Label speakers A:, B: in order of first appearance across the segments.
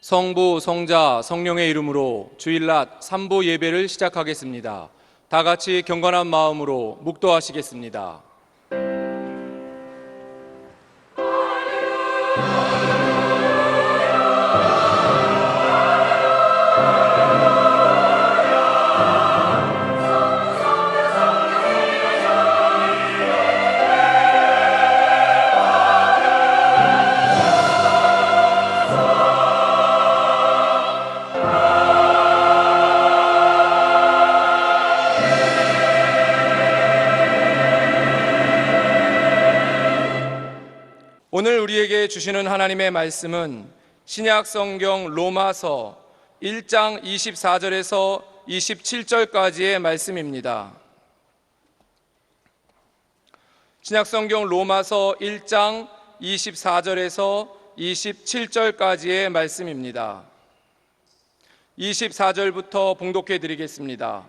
A: 성부, 성자, 성령의 이름으로 주일낮 3부 예배를 시작하겠습니다. 다 같이 경건한 마음으로 묵도하시겠습니다. 오늘 우리에게 주시는 하나님의 말씀은 신약 성경 로마서 1장 24절에서 27절까지의 말씀입니다. 신약 성경 로마서 1장 24절에서 27절까지의 말씀입니다. 24절부터 봉독해 드리겠습니다.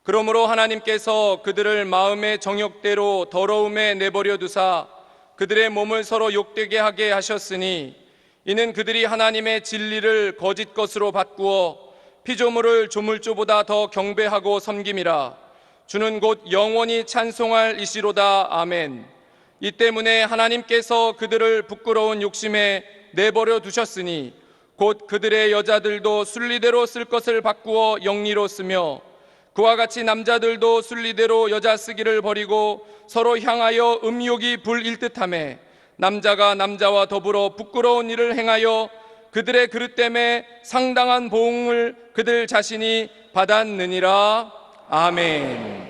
A: 그러므로 하나님께서 그들을 마음의 정욕대로 더러움에 내버려 두사 그들의 몸을 서로 욕되게 하게 하셨으니 이는 그들이 하나님의 진리를 거짓 것으로 바꾸어 피조물을 조물주보다 더 경배하고 섬김이라. 주는 곧 영원히 찬송할 이시로다. 아멘. 이 때문에 하나님께서 그들을 부끄러운 욕심에 내버려 두셨으니 곧 그들의 여자들도 순리대로 쓸 것을 바꾸어 영리로 쓰며 그와 같이 남자들도 순리대로 여자 쓰기를 버리고 서로 향하여 음욕이 불일 듯하며 남자가 남자와 더불어 부끄러운 일을 행하여 그들의 그릇됨에 상당한 보응을 그들 자신이 받았느니라. 아멘.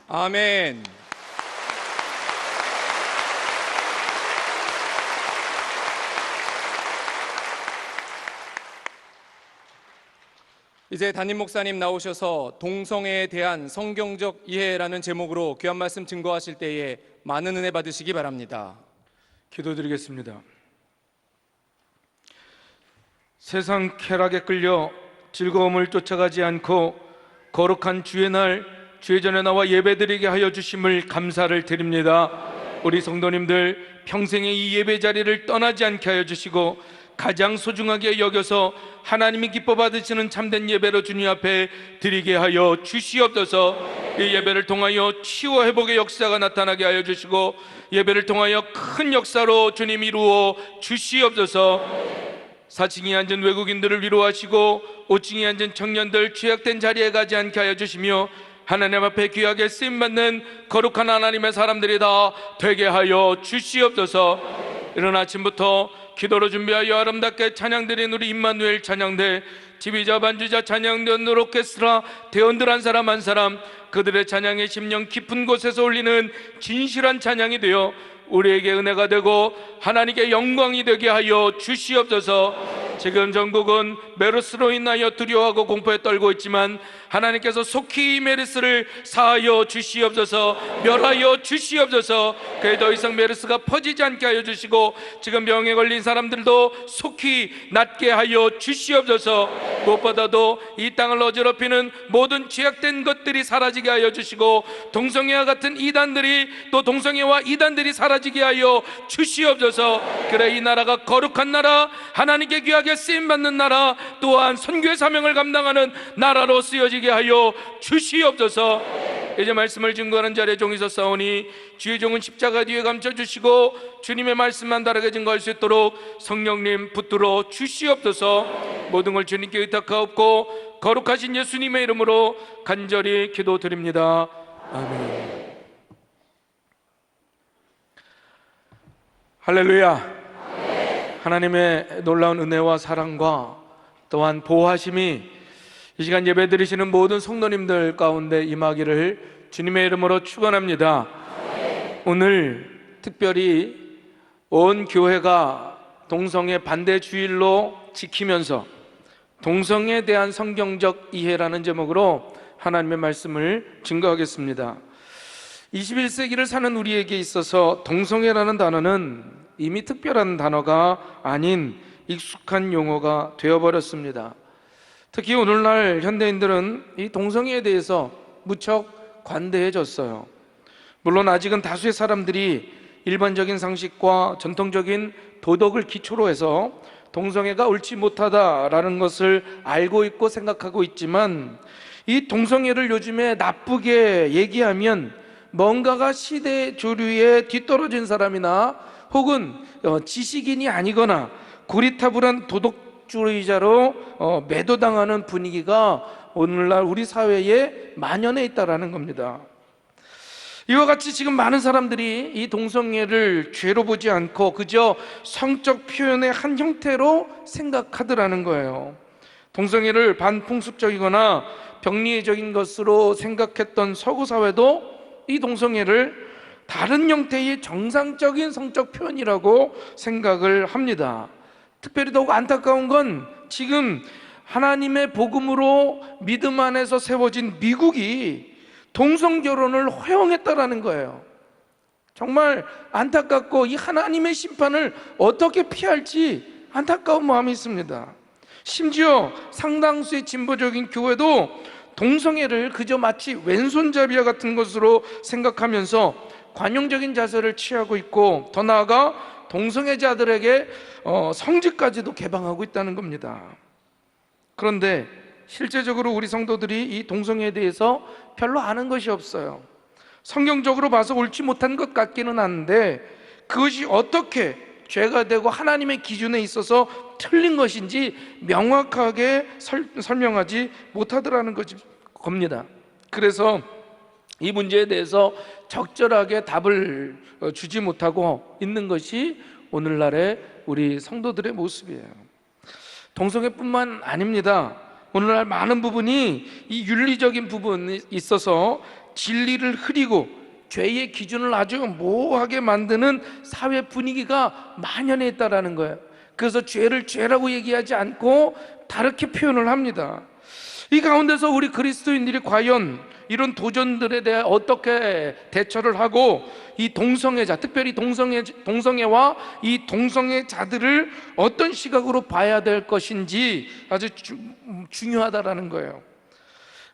A: 아멘. 이제 담임 목사님 나오셔서 동성애에 대한 성경적 이해라는 제목으로 귀한 말씀 증거하실 때에 많은 은혜 받으시기 바랍니다.
B: 기도드리겠습니다. 세상 쾌락에 끌려 즐거움을 쫓아가지 않고 거룩한 주의 날 주의 전에 나와 예배드리게 하여 주심을 감사를 드립니다. 우리 성도님들 평생의 이 예배 자리를 떠나지 않게 하여 주시고 가장 소중하게 여겨서 하나님이 기뻐 받으시는 참된 예배로 주님 앞에 드리게 하여 주시옵소서. 이 예배를 통하여 치유 회복의 역사가 나타나게 하여 주시고 예배를 통하여 큰 역사로 주님 이루어 주시옵소서. 4층에 앉은 외국인들을 위로하시고 5층에 앉은 청년들 취약된 자리에 가지 않게 하여 주시며 하나님 앞에 귀하게 쓰임받는 거룩한 하나님의 사람들이 다 되게 하여 주시옵소서. 이른 아침부터 기도로 준비하여 아름답게 찬양드린 우리 임마누엘 찬양대 지휘자 반주자 찬양대원 오케스트라 대원들 한 사람 한 사람 그들의 찬양의 심령 깊은 곳에서 울리는 진실한 찬양이 되어 우리에게 은혜가 되고 하나님께 영광이 되게 하여 주시옵소서. 지금 전국은 메르스로 인하여 두려워하고 공포에 떨고 있지만 하나님께서 속히 이 메르스를 사하여 주시옵소서. 멸하여 주시옵소서. 그에 더 이상 메르스가 퍼지지 않게 하여 주시고 지금 병에 걸린 사람들도 속히 낫게 하여 주시옵소서. 무엇보다도 이 땅을 어지럽히는 모든 죄악된 것들이 사라지게 하여 주시고 동성애와 같은 이단들이 또 동성애와 이단들이 사라지게 하여 주시옵소서. 그래 이 나라가 거룩한 나라 하나님께 귀하게 쓰임받는 나라 또한 선교의 사명을 감당하는 나라로 쓰여지게 하여 주시옵소서. 이제 말씀을 증거하는 자리에 종이 섰사오니 주의 종은 십자가 뒤에 감춰주시고 주님의 말씀만 다르게 증거할 수 있도록 성령님 붙들어 주시옵소서. 모든 걸 주님께 의탁하옵고 거룩하신 예수님의 이름으로 간절히 기도드립니다. 아멘. 할렐루야. 하나님의 놀라운 은혜와 사랑과 또한 보호하심이 이 시간 예배 드리시는 모든 성도님들 가운데 임하기를 주님의 이름으로 축원합니다. 오늘 특별히 온 교회가 동성애 반대 주일로 지키면서 동성애에 대한 성경적 이해라는 제목으로 하나님의 말씀을 증거하겠습니다. 21세기를 사는 우리에게 있어서 동성애라는 단어는 이미 특별한 단어가 아닌 익숙한 용어가 되어버렸습니다. 특히 오늘날 현대인들은 이 동성애에 대해서 무척 관대해졌어요. 물론 아직은 다수의 사람들이 일반적인 상식과 전통적인 도덕을 기초로 해서 동성애가 옳지 못하다라는 것을 알고 있고 생각하고 있지만 이 동성애를 요즘에 나쁘게 얘기하면 뭔가가 시대 조류에 뒤떨어진 사람이나 혹은 지식인이 아니거나 고리타불한 도덕주의자로 매도당하는 분위기가 오늘날 우리 사회에 만연해 있다는 겁니다. 이와 같이 지금 많은 사람들이 이 동성애를 죄로 보지 않고 그저 성적 표현의 한 형태로 생각하더라는 거예요. 동성애를 반풍습적이거나 병리적인 것으로 생각했던 서구 사회도 이 동성애를 다른 형태의 정상적인 성적 표현이라고 생각을 합니다. 특별히 더욱 안타까운 건 지금 하나님의 복음으로 믿음 안에서 세워진 미국이 동성결혼을 허용했다라는 거예요. 정말 안타깝고 이 하나님의 심판을 어떻게 피할지 안타까운 마음이 있습니다. 심지어 상당수의 진보적인 교회도 동성애를 그저 마치 왼손잡이와 같은 것으로 생각하면서 관용적인 자세를 취하고 있고 더 나아가 동성애자들에게 성직까지도 개방하고 있다는 겁니다. 그런데 실제적으로 우리 성도들이 이 동성애에 대해서 별로 아는 것이 없어요. 성경적으로 봐서 옳지 못한 것 같기는 한데 그것이 어떻게 죄가 되고 하나님의 기준에 있어서 틀린 것인지 명확하게 설명하지 못하더라는 겁니다. 그래서 이 문제에 대해서 적절하게 답을 주지 못하고 있는 것이 오늘날의 우리 성도들의 모습이에요. 동성애뿐만 아닙니다. 오늘날 많은 부분이 이 윤리적인 부분이 있어서 진리를 흐리고 죄의 기준을 아주 모호하게 만드는 사회 분위기가 만연해 있다라는 거예요. 그래서 죄를 죄라고 얘기하지 않고 다르게 표현을 합니다. 이 가운데서 우리 그리스도인들이 과연 이런 도전들에 대해 어떻게 대처를 하고 이 동성애자, 특별히 동성애와 이 동성애자들을 어떤 시각으로 봐야 될 것인지 아주 중요하다라는 거예요.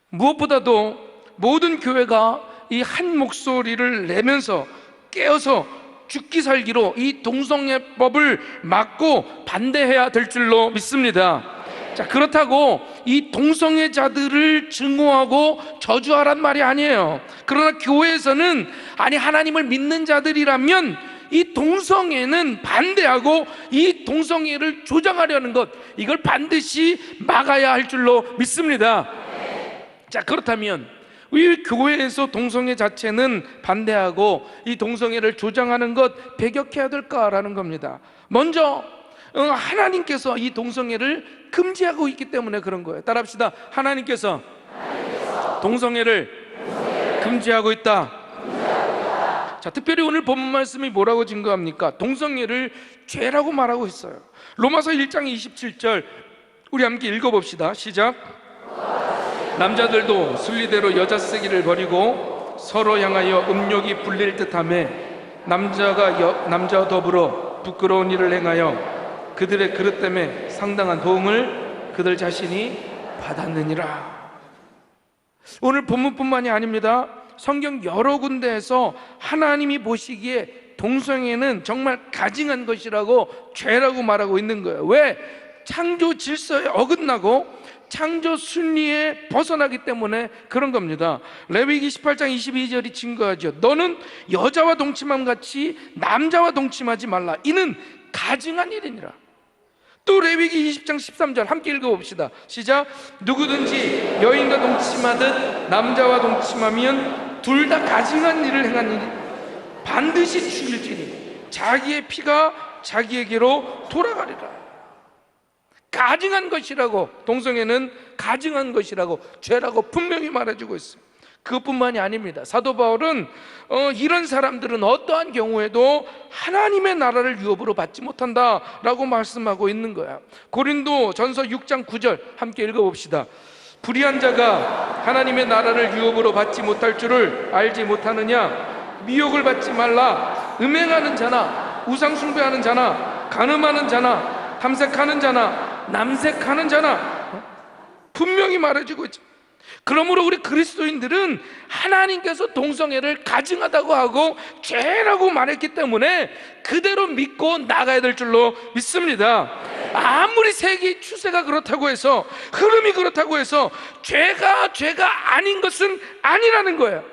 B: 무엇보다도 모든 교회가 이 한 목소리를 내면서 깨어서 죽기 살기로 이 동성애법을 막고 반대해야 될 줄로 믿습니다. 자, 그렇다고 이 동성애자들을 증오하고 저주하란 말이 아니에요. 그러나 교회에서는 아니, 하나님을 믿는 자들이라면 이 동성애는 반대하고 이 동성애를 조장하려는 것, 이걸 반드시 막아야 할 줄로 믿습니다. 자, 그렇다면 왜 교회에서 동성애 자체는 반대하고 이 동성애를 조장하는 것 배격해야 될까라는 겁니다. 먼저 하나님께서 이 동성애를 금지하고 있기 때문에 그런 거예요. 따라합시다. 하나님께서 동성애를 금지하고 있다. 자, 특별히 오늘 본문 말씀이 뭐라고 증거합니까? 동성애를 죄라고 말하고 있어요. 로마서 1장 27절 우리 함께 읽어봅시다. 시작. 남자들도 순리대로 여자 쓰기를 버리고 서로 향하여 음욕이 불릴 듯하며 남자가 남자와 더불어 부끄러운 일을 행하여 그들의 그릇 때문에 상당한 도움을 그들 자신이 받았느니라. 오늘 본문뿐만이 아닙니다. 성경 여러 군데에서 하나님이 보시기에 동성애는 정말 가증한 것이라고 죄라고 말하고 있는 거예요. 왜? 창조 질서에 어긋나고 창조 순리에 벗어나기 때문에 그런 겁니다. 레위기 18장 22절이 증거하죠. 너는 여자와 동침함 같이 남자와 동침하지 말라. 이는 가증한 일이니라. 또 레위기 20장 13절 함께 읽어봅시다. 시작. 누구든지 여인과 동침하듯 남자와 동침하면 둘 다 가증한 일을 행한 일이 반드시 죽일지니 자기의 피가 자기에게로 돌아가리라. 가증한 것이라고, 동성애는 가증한 것이라고, 죄라고 분명히 말해주고 있습니다. 그것뿐만이 아닙니다. 사도 바울은 이런 사람들은 어떠한 경우에도 하나님의 나라를 유업으로 받지 못한다라고 말씀하고 있는 거야. 고린도 전서 6장 9절 함께 읽어봅시다. 불의한 자가 하나님의 나라를 유업으로 받지 못할 줄을 알지 못하느냐? 미혹을 받지 말라. 음행하는 자나 우상 숭배하는 자나 간음하는 자나 탐색하는 자나 남색하는 자나 분명히 말해주고 있죠. 그러므로 우리 그리스도인들은 하나님께서 동성애를 가증하다고 하고 죄라고 말했기 때문에 그대로 믿고 나가야 될 줄로 믿습니다. 아무리 세계 추세가 그렇다고 해서, 흐름이 그렇다고 해서 죄가 아닌 것은 아니라는 거예요.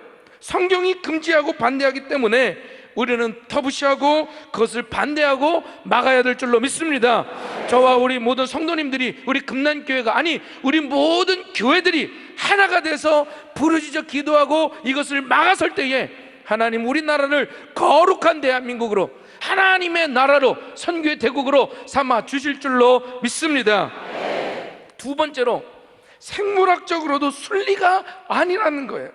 B: 성경이 금지하고 반대하기 때문에 우리는 터부시하고 그것을 반대하고 막아야 될 줄로 믿습니다. 저와 우리 모든 성도님들이, 우리 금난교회가, 아니 우리 모든 교회들이 하나가 돼서 부르짖어 기도하고 이것을 막아설 때에 하나님 우리나라를 거룩한 대한민국으로, 하나님의 나라로, 선교의 대국으로 삼아 주실 줄로 믿습니다. 두 번째로, 생물학적으로도 순리가 아니라는 거예요.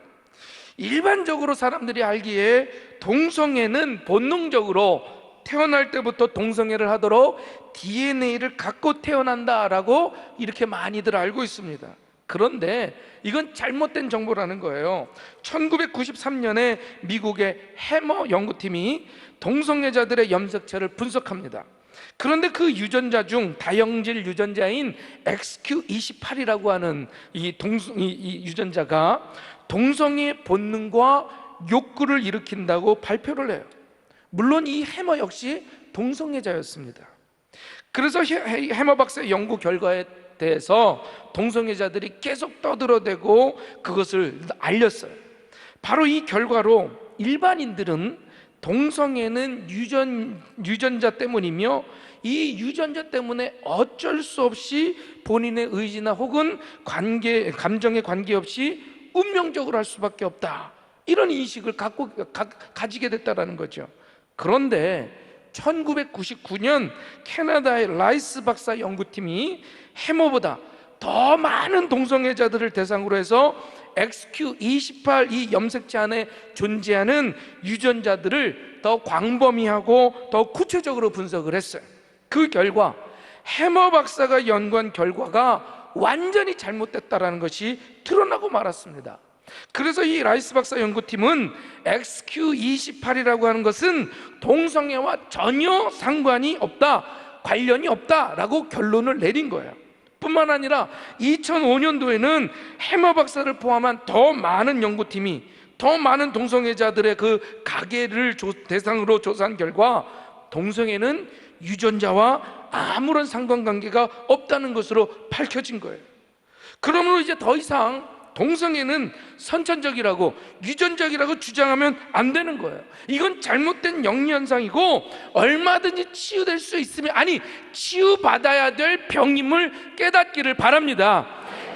B: 일반적으로 사람들이 알기에 동성애는 본능적으로 태어날 때부터 동성애를 하도록 DNA를 갖고 태어난다라고 이렇게 많이들 알고 있습니다. 그런데 이건 잘못된 정보라는 거예요. 1993년에 미국의 해머 연구팀이 동성애자들의 염색체를 분석합니다. 그런데 그 유전자 중 다형질 유전자인 XQ28이라고 하는 이 유전자가 동성애 본능과 욕구를 일으킨다고 발표를 해요. 물론 이 해머 역시 동성애자였습니다. 그래서 해머 박사의 연구 결과에 대해서 동성애자들이 계속 떠들어대고 그것을 알렸어요. 바로 이 결과로 일반인들은 동성애는 유전자 때문이며 이 유전자 때문에 어쩔 수 없이 본인의 의지나 혹은 감정에 관계없이 운명적으로 할 수밖에 없다, 이런 인식을 가지게 됐다는 거죠. 그런데 1999년 캐나다의 라이스 박사 연구팀이 해머보다 더 많은 동성애자들을 대상으로 해서 XQ28 이 염색체 안에 존재하는 유전자들을 더 광범위하고 더 구체적으로 분석을 했어요. 그 결과 해머 박사가 연구한 결과가 완전히 잘못됐다는 것이 드러나고 말았습니다. 그래서 이 라이스 박사 연구팀은 XQ28이라고 하는 것은 동성애와 전혀 상관이 없다, 관련이 없다라고 결론을 내린 거예요. 뿐만 아니라 2005년도에는 해머 박사를 포함한 더 많은 연구팀이 더 많은 동성애자들의 그 가계를 대상으로 조사한 결과 동성애는 유전자와 아무런 상관관계가 없다는 것으로 밝혀진 거예요. 그러므로 이제 더 이상 동성애는 선천적이라고 유전적이라고 주장하면 안 되는 거예요. 이건 잘못된 영리현상이고 얼마든지 치유될 수 있으면, 아니 치유받아야 될 병임을 깨닫기를 바랍니다.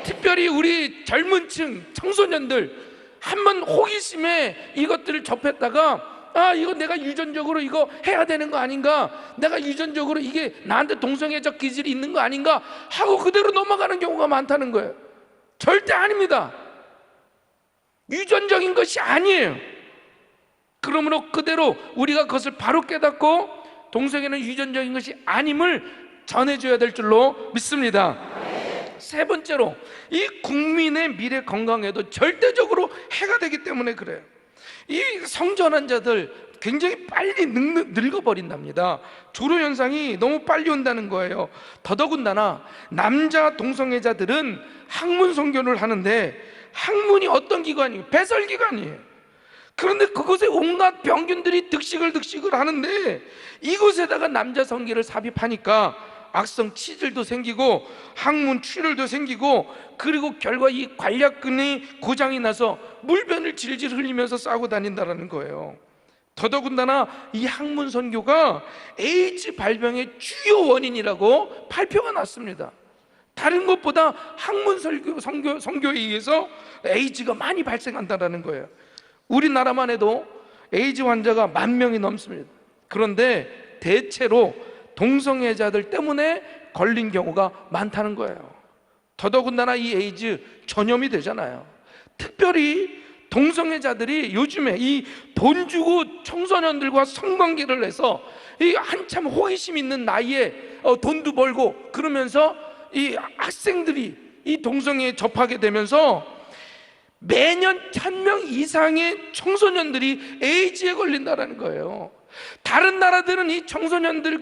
B: 특별히 우리 젊은 층 청소년들 한번 호기심에 이것들을 접했다가 이거 내가 유전적으로 이거 해야 되는 거 아닌가, 내가 유전적으로 이게 나한테 동성애적 기질이 있는 거 아닌가 하고 그대로 넘어가는 경우가 많다는 거예요. 절대 아닙니다. 유전적인 것이 아니에요. 그러므로 그대로 우리가 그것을 바로 깨닫고 동성애는 유전적인 것이 아님을 전해줘야 될 줄로 믿습니다. 세 번째로, 이 국민의 미래 건강에도 절대적으로 해가 되기 때문에 그래요. 이 성전환자들 굉장히 빨리 늙어버린답니다. 조로현상이 너무 빨리 온다는 거예요. 더더군다나 남자 동성애자들은 학문 선교를 하는데 학문이 어떤 기관이에요? 배설기관이에요. 그런데 그곳에 온갖 병균들이 득식을 하는데 이곳에다가 남자 성기를 삽입하니까 악성 치질도 생기고 항문 출혈도 생기고, 그리고 결과 이 관략근이 고장이 나서 물변을 질질 흘리면서 싸고 다닌다는 거예요. 더더군다나 이 항문 선교가 에이즈 발병의 주요 원인이라고 발표가 났습니다. 다른 것보다 항문 선교에 의해서 에이즈가 많이 발생한다는 거예요. 우리나라만 해도 에이즈 환자가 10,000명이 넘습니다. 그런데 대체로 동성애자들 때문에 걸린 경우가 많다는 거예요. 더더군다나 이 에이즈 전염이 되잖아요. 특별히 동성애자들이 요즘에 이 돈 주고 청소년들과 성관계를 해서 이 한참 호기심 있는 나이에 돈도 벌고 그러면서 이 학생들이 이 동성애에 접하게 되면서 매년 1,000명 이상의 청소년들이 에이즈에 걸린다는 거예요. 다른 나라들은 이 청소년들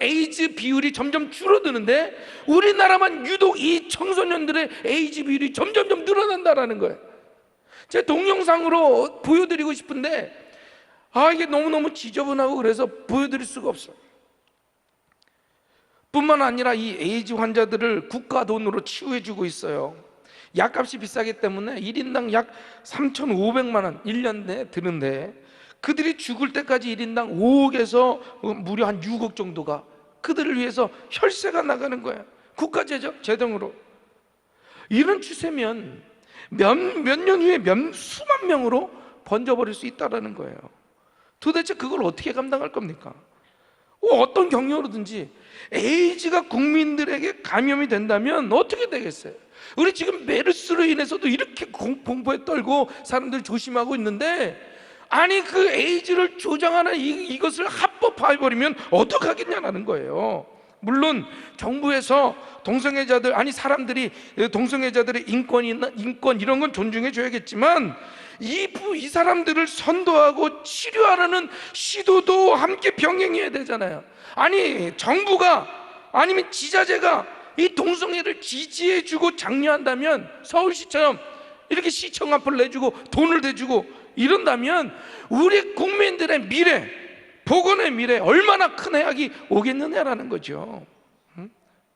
B: 에이즈 비율이 점점 줄어드는데 우리나라만 유독 이 청소년들의 에이즈 비율이 점점 늘어난다는 거예요. 제가 동영상으로 보여드리고 싶은데 이게 너무너무 지저분하고 그래서 보여드릴 수가 없어요. 뿐만 아니라 이 에이즈 환자들을 국가 돈으로 치유해주고 있어요. 약값이 비싸기 때문에 1인당 약 3,500만 원 1년 내에 드는데 그들이 죽을 때까지 1인당 5억에서 무려 한 6억 정도가 그들을 위해서 혈세가 나가는 거예요. 국가 재정으로. 이런 추세면 몇 년 후에 수만 명으로 번져버릴 수 있다는 거예요. 도대체 그걸 어떻게 감당할 겁니까? 어떤 경로로든지 에이즈가 국민들에게 감염이 된다면 어떻게 되겠어요? 우리 지금 메르스로 인해서도 이렇게 공포에 떨고 사람들 조심하고 있는데, 아니 그 에이즈를 조장하는 이것을 합법화해버리면 어떡하겠냐는 거예요. 물론 정부에서 동성애자들, 아니 사람들이 동성애자들의 인권 이런 건 존중해 줘야겠지만 이 사람들을 선도하고 치료하려는 시도도 함께 병행해야 되잖아요. 아니 정부가 아니면 지자체가 이 동성애를 지지해 주고 장려한다면 서울시처럼 이렇게 시청 앞을 내주고 돈을 대주고 이런다면 우리 국민들의 미래, 복원의 미래 얼마나 큰 해악이 오겠느냐라는 거죠.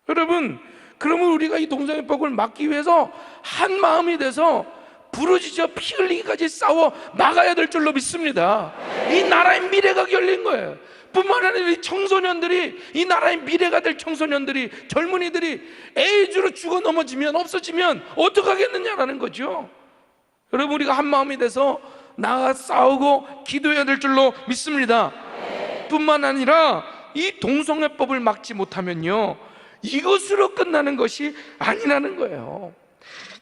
B: 여러분, 그러면 우리가 이 동성애법을 막기 위해서 한 마음이 돼서 부르짖어 피 흘리기까지 싸워 나가야 될 줄로 믿습니다. 이 나라의 미래가 열린 거예요. 뿐만 아니라 이 청소년들이, 이 나라의 미래가 될 청소년들이, 젊은이들이 에이즈로 죽어 넘어지면, 없어지면 어떡하겠느냐라는 거죠. 여러분, 우리가 한 마음이 돼서 나가 싸우고 기도해야 될 줄로 믿습니다. 뿐만 아니라 이 동성애법을 막지 못하면요, 이것으로 끝나는 것이 아니라는 거예요.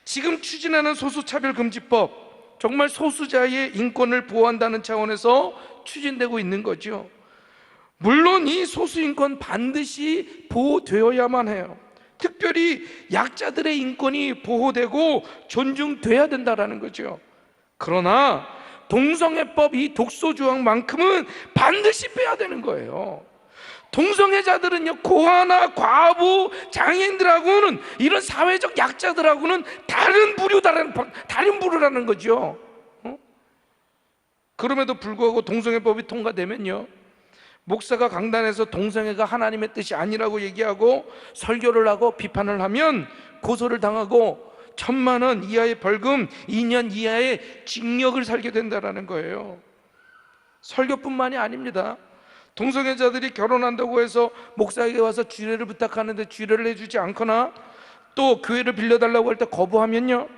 B: 지금 추진하는 소수차별금지법, 정말 소수자의 인권을 보호한다는 차원에서 추진되고 있는 거죠. 물론 이 소수인권 반드시 보호되어야만 해요. 특별히 약자들의 인권이 보호되고 존중돼야 된다는 거죠. 그러나 동성애법 이 독소조항만큼은 반드시 빼야 되는 거예요. 동성애자들은요, 고아나 과부, 장애인들하고는, 이런 사회적 약자들하고는 다른 부류라는 거죠. 그럼에도 불구하고 동성애법이 통과되면요, 목사가 강단에서 동성애가 하나님의 뜻이 아니라고 얘기하고 설교를 하고 비판을 하면 고소를 당하고 1,000만 원 이하의 벌금, 2년 이하의 징역을 살게 된다는 거예요. 설교뿐만이 아닙니다. 동성애자들이 결혼한다고 해서 목사에게 와서 주례를 부탁하는데 주례를 해주지 않거나 또 교회를 빌려달라고 할 때 거부하면요,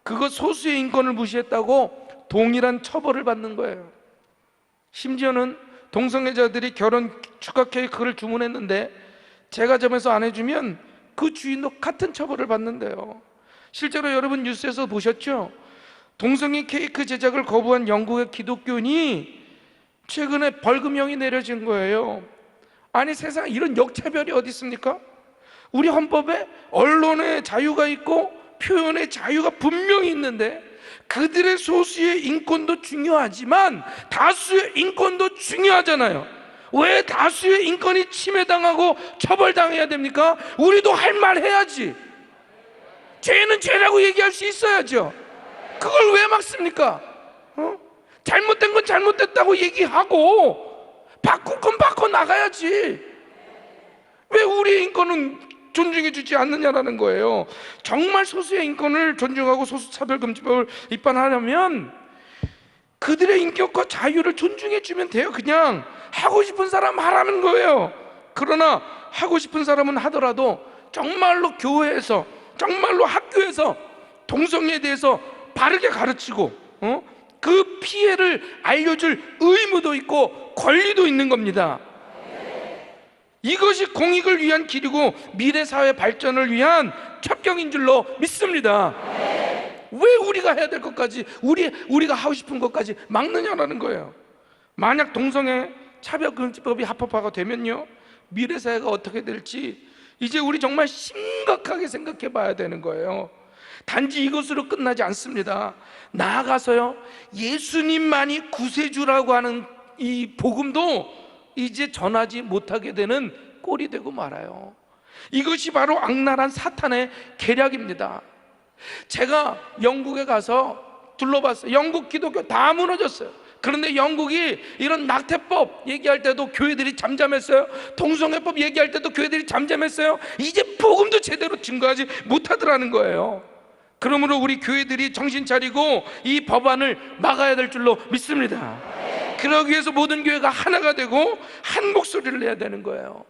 B: 그거 소수의 인권을 무시했다고 동일한 처벌을 받는 거예요. 심지어는 동성애자들이 결혼 축하 케이크를 주문했는데 제과점에서 안 해주면 그 주인도 같은 처벌을 받는데요. 실제로 여러분 뉴스에서 보셨죠? 동성애 케이크 제작을 거부한 영국의 기독교인이 최근에 벌금형이 내려진 거예요. 아니, 세상에 이런 역차별이 어디 있습니까? 우리 헌법에 언론의 자유가 있고 표현의 자유가 분명히 있는데, 그들의 소수의 인권도 중요하지만 다수의 인권도 중요하잖아요. 왜 다수의 인권이 침해당하고 처벌당해야 됩니까? 우리도 할 말 해야지. 죄는 죄라고 얘기할 수 있어야죠. 그걸 왜 막습니까? 잘못된 건 잘못됐다고 얘기하고 바꿀 건 바꿔 나가야지. 왜 우리의 인권은 존중해 주지 않느냐라는 거예요. 정말 소수의 인권을 존중하고 소수차별금지법을 입안하려면 그들의 인격과 자유를 존중해 주면 돼요. 그냥 하고 싶은 사람 하라는 거예요. 그러나 하고 싶은 사람은 하더라도 정말로 교회에서, 정말로 학교에서 동성애에 대해서 바르게 가르치고 그 피해를 알려줄 의무도 있고 권리도 있는 겁니다. 이것이 공익을 위한 길이고 미래 사회 발전을 위한 첩경인 줄로 믿습니다. 왜 우리가 해야 될 것까지, 우리가 하고 싶은 것까지 막느냐라는 거예요. 만약 동성애 차별금지법이 합법화가 되면요, 미래 사회가 어떻게 될지 이제 우리 정말 심각하게 생각해 봐야 되는 거예요. 단지 이것으로 끝나지 않습니다. 나아가서요, 예수님만이 구세주라고 하는 이 복음도 이제 전하지 못하게 되는 꼴이 되고 말아요. 이것이 바로 악랄한 사탄의 계략입니다. 제가 영국에 가서 둘러봤어요. 영국 기독교 다 무너졌어요. 그런데 영국이 이런 낙태법 얘기할 때도 교회들이 잠잠했어요. 동성애법 얘기할 때도 교회들이 잠잠했어요. 이제 복음도 제대로 증거하지 못하더라는 거예요. 그러므로 우리 교회들이 정신 차리고 이 법안을 막아야 될 줄로 믿습니다. 그러기 위해서 모든 교회가 하나가 되고 한 목소리를 내야 되는 거예요.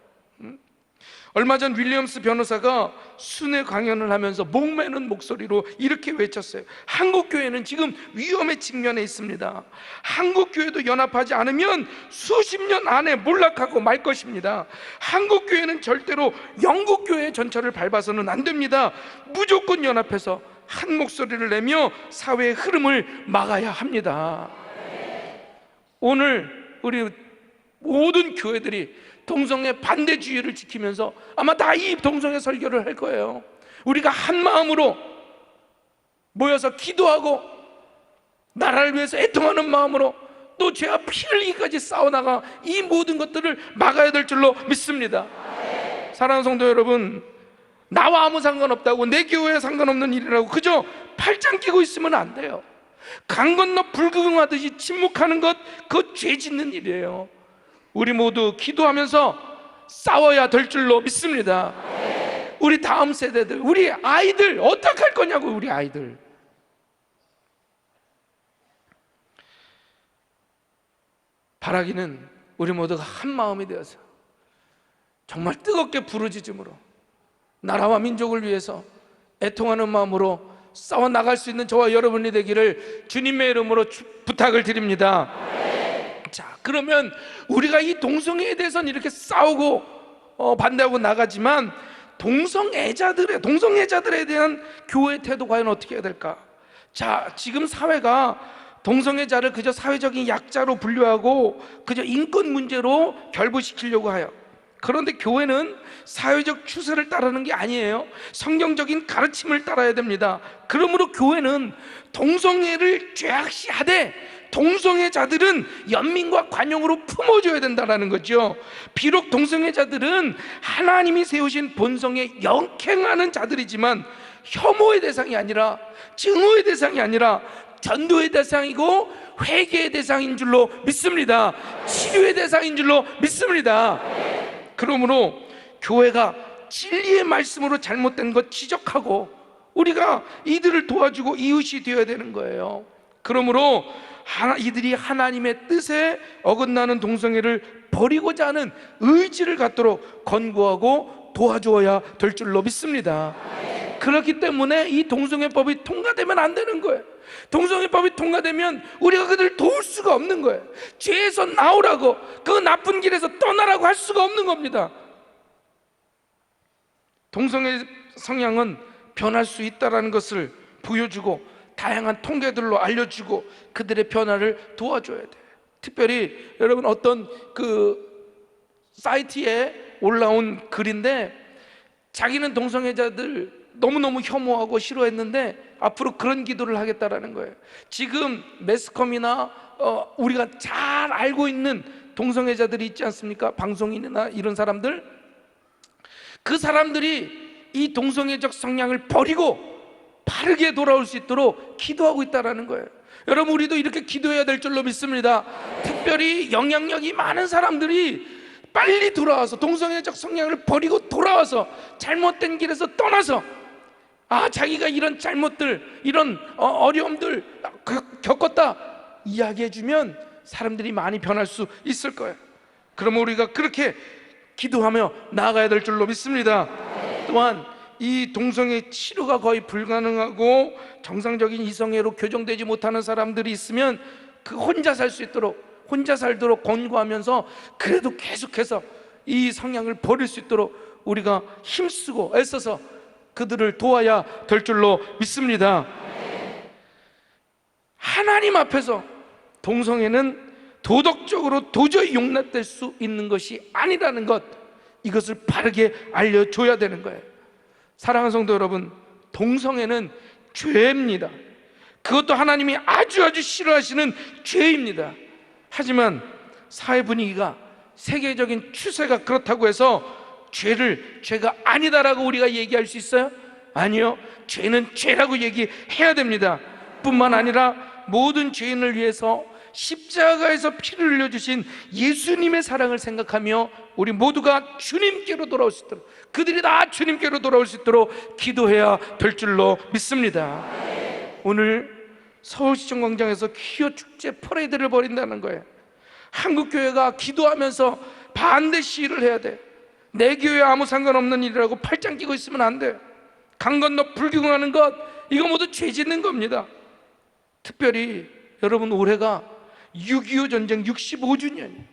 B: 얼마 전 윌리엄스 변호사가 순회 강연을 하면서 목매는 목소리로 이렇게 외쳤어요. 한국 교회는 지금 위험에 직면해 있습니다. 한국 교회도 연합하지 않으면 수십 년 안에 몰락하고 말 것입니다. 한국 교회는 절대로 영국 교회의 전철을 밟아서는 안 됩니다. 무조건 연합해서 한 목소리를 내며 사회의 흐름을 막아야 합니다. 오늘 우리 모든 교회들이 동성애 반대주의를 지키면서 아마 다 이 동성애 설교를 할 거예요. 우리가 한 마음으로 모여서 기도하고 나라를 위해서 애통하는 마음으로 또 죄와 피 흘리기까지 싸워나가 이 모든 것들을 막아야 될 줄로 믿습니다. 사랑하는 성도 여러분, 나와 아무 상관없다고, 내 교회에 상관없는 일이라고 그저 팔짱 끼고 있으면 안 돼요. 강 건너 불구경하듯이 침묵하는 것, 그거 죄 짓는 일이에요. 우리 모두 기도하면서 싸워야 될 줄로 믿습니다. 우리 다음 세대들, 우리 아이들 어떻게 할 거냐고. 우리 아이들 바라기는 우리 모두가 한 마음이 되어서 정말 뜨겁게 부르짖음으로 나라와 민족을 위해서 애통하는 마음으로 싸워 나갈 수 있는 저와 여러분이 되기를 주님의 이름으로 부탁을 드립니다. 자, 그러면 우리가 이 동성애에 대해서는 이렇게 싸우고 반대하고 나가지만 동성애자들에 대한 교회의 태도 과연 어떻게 해야 될까? 자, 지금 사회가 동성애자를 그저 사회적인 약자로 분류하고 그저 인권 문제로 결부시키려고 해요. 그런데 교회는 사회적 추세를 따르는 게 아니에요. 성경적인 가르침을 따라야 됩니다. 그러므로 교회는 동성애를 죄악시하되 동성애자들은 연민과 관용으로 품어줘야 된다는 거죠. 비록 동성애자들은 하나님이 세우신 본성에 역행하는 자들이지만 혐오의 대상이 아니라, 증오의 대상이 아니라 전도의 대상이고 회개의 대상인 줄로 믿습니다. 치료의 대상인 줄로 믿습니다. 그러므로 교회가 진리의 말씀으로 잘못된 것 지적하고 우리가 이들을 도와주고 이웃이 되어야 되는 거예요. 그러므로 이들이 하나님의 뜻에 어긋나는 동성애를 버리고자 하는 의지를 갖도록 권고하고 도와주어야 될 줄로 믿습니다. 그렇기 때문에 이 동성애법이 통과되면 안 되는 거예요. 동성애법이 통과되면 우리가 그들을 도울 수가 없는 거예요. 죄에서 나오라고, 그 나쁜 길에서 떠나라고 할 수가 없는 겁니다. 동성애 성향은 변할 수 있다는 것을 보여주고 다양한 통계들로 알려주고 그들의 변화를 도와줘야 돼요. 특별히 여러분, 어떤 사이트에 올라온 글인데, 자기는 동성애자들 너무너무 혐오하고 싫어했는데 앞으로 그런 기도를 하겠다라는 거예요. 지금 매스컴이나 우리가 잘 알고 있는 동성애자들이 있지 않습니까? 방송인이나 이런 사람들, 그 사람들이 이 동성애적 성향을 버리고 바르게 돌아올 수 있도록 기도하고 있다는 거예요. 여러분, 우리도 이렇게 기도해야 될 줄로 믿습니다. 특별히 영향력이 많은 사람들이 빨리 돌아와서 동성애적 성향을 버리고 돌아와서 잘못된 길에서 떠나서 자기가 이런 잘못들, 이런 어려움들 겪었다 이야기해주면 사람들이 많이 변할 수 있을 거예요. 그러면 우리가 그렇게 기도하며 나아가야 될 줄로 믿습니다. 또한 이 동성애 치료가 거의 불가능하고 정상적인 이성애로 교정되지 못하는 사람들이 있으면 그 혼자 살 수 있도록, 혼자 살도록 권고하면서 그래도 계속해서 이 성향을 버릴 수 있도록 우리가 힘쓰고 애써서 그들을 도와야 될 줄로 믿습니다. 하나님 앞에서 동성애는 도덕적으로 도저히 용납될 수 있는 것이 아니라는 것, 이것을 바르게 알려줘야 되는 거예요. 사랑하는 성도 여러분, 동성애는 죄입니다. 그것도 하나님이 아주 싫어하시는 죄입니다. 하지만 사회 분위기가, 세계적인 추세가 그렇다고 해서 죄가 아니다라고 우리가 얘기할 수 있어요? 아니요. 죄는 죄라고 얘기해야 됩니다. 뿐만 아니라 모든 죄인을 위해서 십자가에서 피를 흘려주신 예수님의 사랑을 생각하며 우리 모두가 주님께로 돌아올 수 있도록, 그들이 다 주님께로 돌아올 수 있도록 기도해야 될 줄로 믿습니다. 오늘 서울시청 광장에서 퀴어 축제 퍼레이드를 벌인다는 거예요. 한국교회가 기도하면서 반대 시위를 해야 돼. 내 교회에 아무 상관없는 일이라고 팔짱 끼고 있으면 안 돼. 강 건너 불경하는 것, 이거 모두 죄 짓는 겁니다. 특별히 여러분, 올해가 6.25 전쟁 65주년이에요.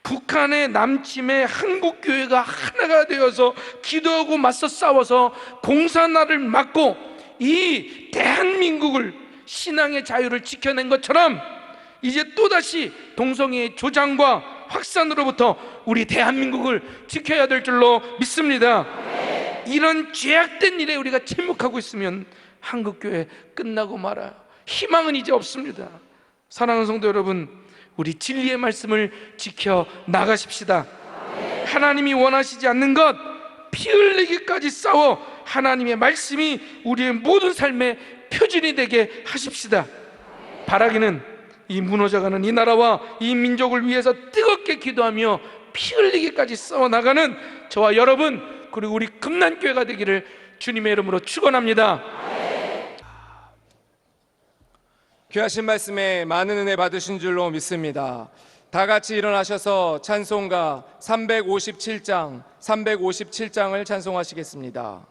B: 북한의 남침에 한국교회가 하나가 되어서 기도하고 맞서 싸워서 공산화를 막고 이 대한민국을, 신앙의 자유를 지켜낸 것처럼 이제 또다시 동성애의 조장과 확산으로부터 우리 대한민국을 지켜야 될 줄로 믿습니다. 이런 죄악된 일에 우리가 침묵하고 있으면 한국교회 끝나고 말아요. 희망은 이제 없습니다. 사랑하는 성도 여러분, 우리 진리의 말씀을 지켜 나가십시다. 하나님이 원하시지 않는 것, 피 흘리기까지 싸워 하나님의 말씀이 우리의 모든 삶의 표준이 되게 하십시다. 바라기는 이 무너져가는 이 나라와 이 민족을 위해서 뜨겁게 기도하며 피 흘리기까지 싸워 나가는 저와 여러분, 그리고 우리 금난교회가 되기를 주님의 이름으로 축원합니다.
A: 귀하신 말씀에 많은 은혜 받으신 줄로 믿습니다. 다 같이 일어나셔서 찬송가 357장을 찬송하시겠습니다.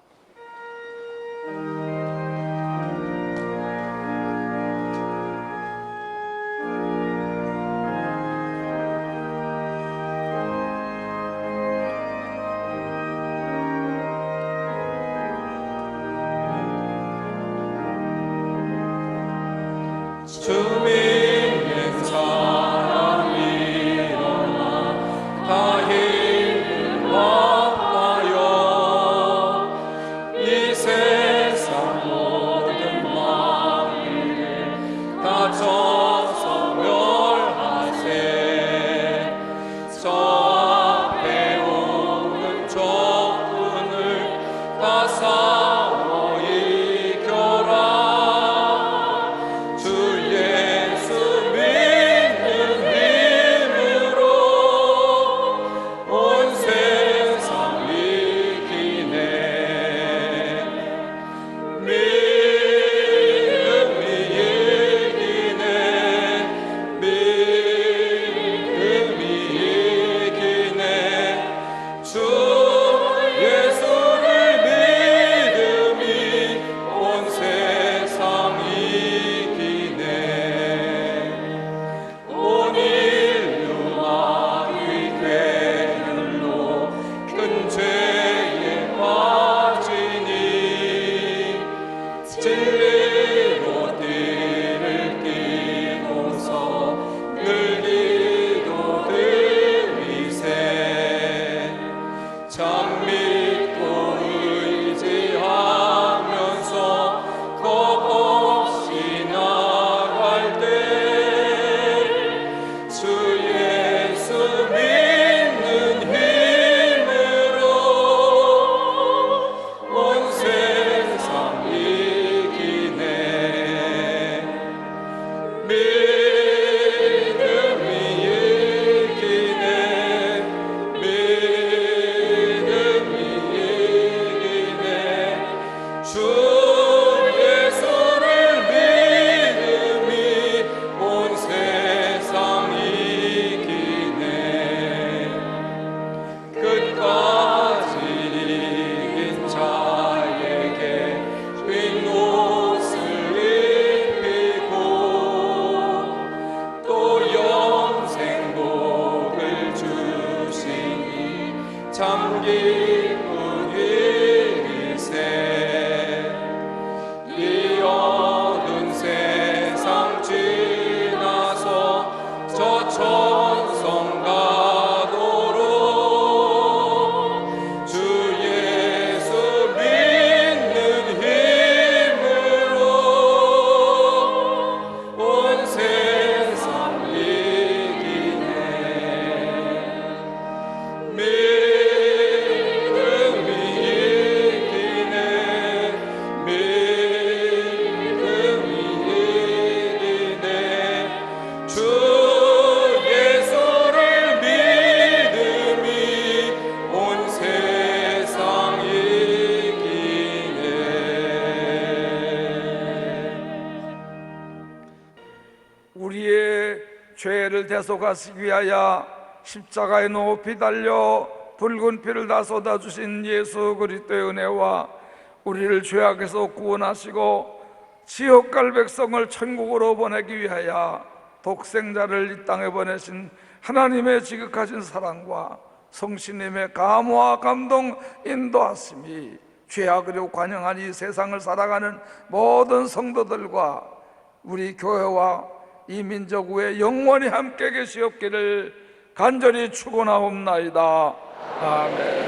C: 우리의 죄를 대속하시기 위하여 십자가에 높이 달려 붉은 피를 다 쏟아주신 예수 그리스도의 은혜와 우리를 죄악에서 구원하시고 지옥갈 백성을 천국으로 보내기 위하여 독생자를 이 땅에 보내신 하나님의 지극하신 사랑과 성신님의 감화 감동 인도하심이 죄악으로 관영한 이 세상을 살아가는 모든 성도들과 우리 교회와 이 민족 위에 영원히 함께 계시옵기를 간절히 축원하옵나이다. 아멘.